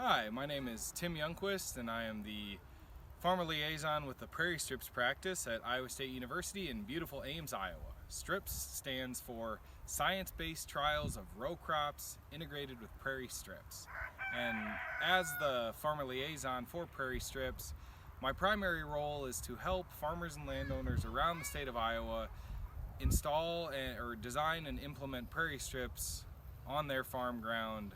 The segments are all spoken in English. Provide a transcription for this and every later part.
Hi, my name is Tim Youngquist, and I am the Farmer Liaison with the Prairie Strips practice at Iowa State University in beautiful Ames, Iowa. STRIPS stands for Science-Based Trials of Row Crops Integrated with Prairie Strips. And as the Farmer Liaison for Prairie Strips, my primary role is to help farmers and landowners around the state of Iowa install or design and implement prairie strips on their farm ground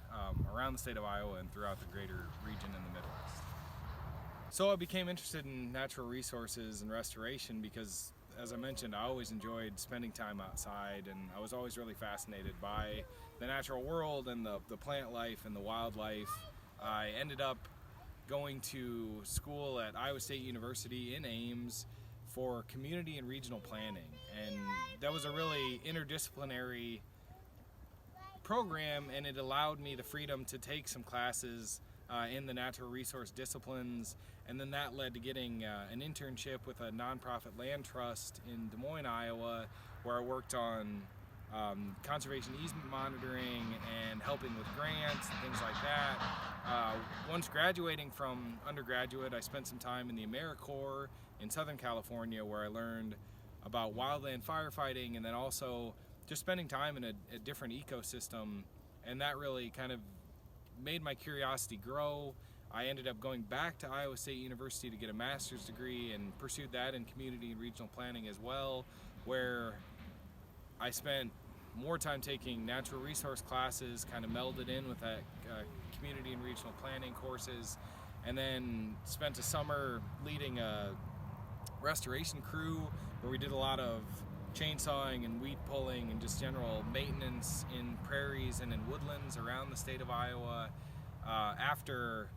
around the state of Iowa and throughout the greater region in the Midwest. So I became interested in natural resources and restoration because, as I mentioned, I always enjoyed spending time outside, and I was always really fascinated by the natural world and the plant life and the wildlife. I ended up going to school at Iowa State University in Ames for community and regional planning, and that was a really interdisciplinary program, and it allowed me the freedom to take some classes in the natural resource disciplines, and then that led to getting an internship with a nonprofit land trust in Des Moines, Iowa, where I worked on conservation easement monitoring and helping with grants and things like that. Once graduating from undergraduate, I spent some time in the AmeriCorps in Southern California, where I learned about wildland firefighting, and then also just spending time in a different ecosystem, and that really kind of made my curiosity grow. I ended up going back to Iowa State University to get a master's degree and pursued that in community and regional planning as well, where I spent more time taking natural resource classes, kind of melded in with that community and regional planning courses, and then spent a summer leading a restoration crew where we did a lot of chainsawing and weed pulling and just general maintenance in prairies and in woodlands around the state of Iowa. After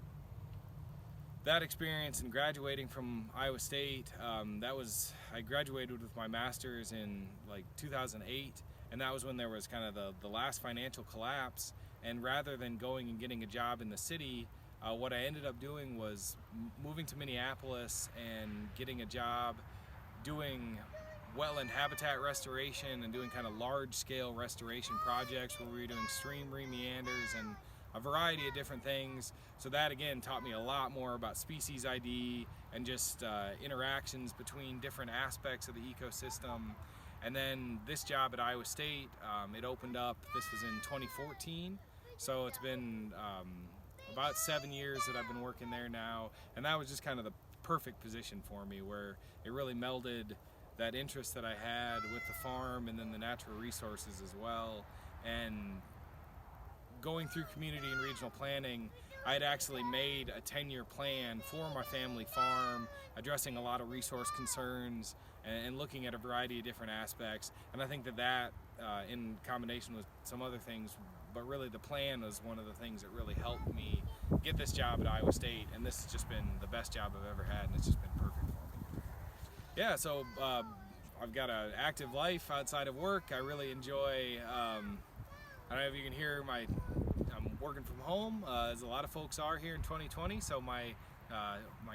that experience and graduating from Iowa State, I graduated with my master's in like 2008, and that was when there was kind of the last financial collapse. And rather than going and getting a job in the city, what I ended up doing was moving to Minneapolis and getting a job doing wetland habitat restoration and doing kind of large-scale restoration projects where we were doing stream re-meanders and a variety of different things. So that again taught me a lot more about species ID and just interactions between different aspects of the ecosystem. And then this job at Iowa State, it opened up, this was in 2014, so it's been about 7 years that I've been working there now, and that was just kind of the perfect position for me, where it really melded that interest that I had with the farm and then the natural resources as well. And going through community and regional planning, I had actually made a 10-year plan for my family farm, addressing a lot of resource concerns and looking at a variety of different aspects. And I think that in combination with some other things, but really the plan was one of the things that really helped me get this job at Iowa State, and this has just been the best job I've ever had, and it's just been perfect for me. Yeah, so I've got an active life outside of work. I really enjoy, I don't know if you can hear I'm working from home, as a lot of folks are here in 2020, so my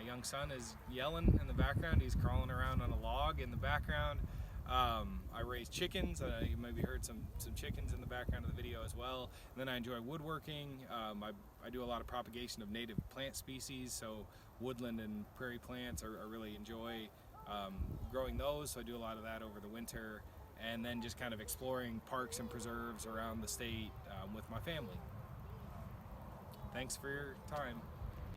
young son is yelling in the background. He's crawling around on a log in the background. I raise chickens. You maybe heard some chickens in the background of the video as well. And then I enjoy woodworking. I do a lot of propagation of native plant species, so woodland and prairie plants I really enjoy growing those, so I do a lot of that over the winter, and then just kind of exploring parks and preserves around the state with my family. Thanks for your time.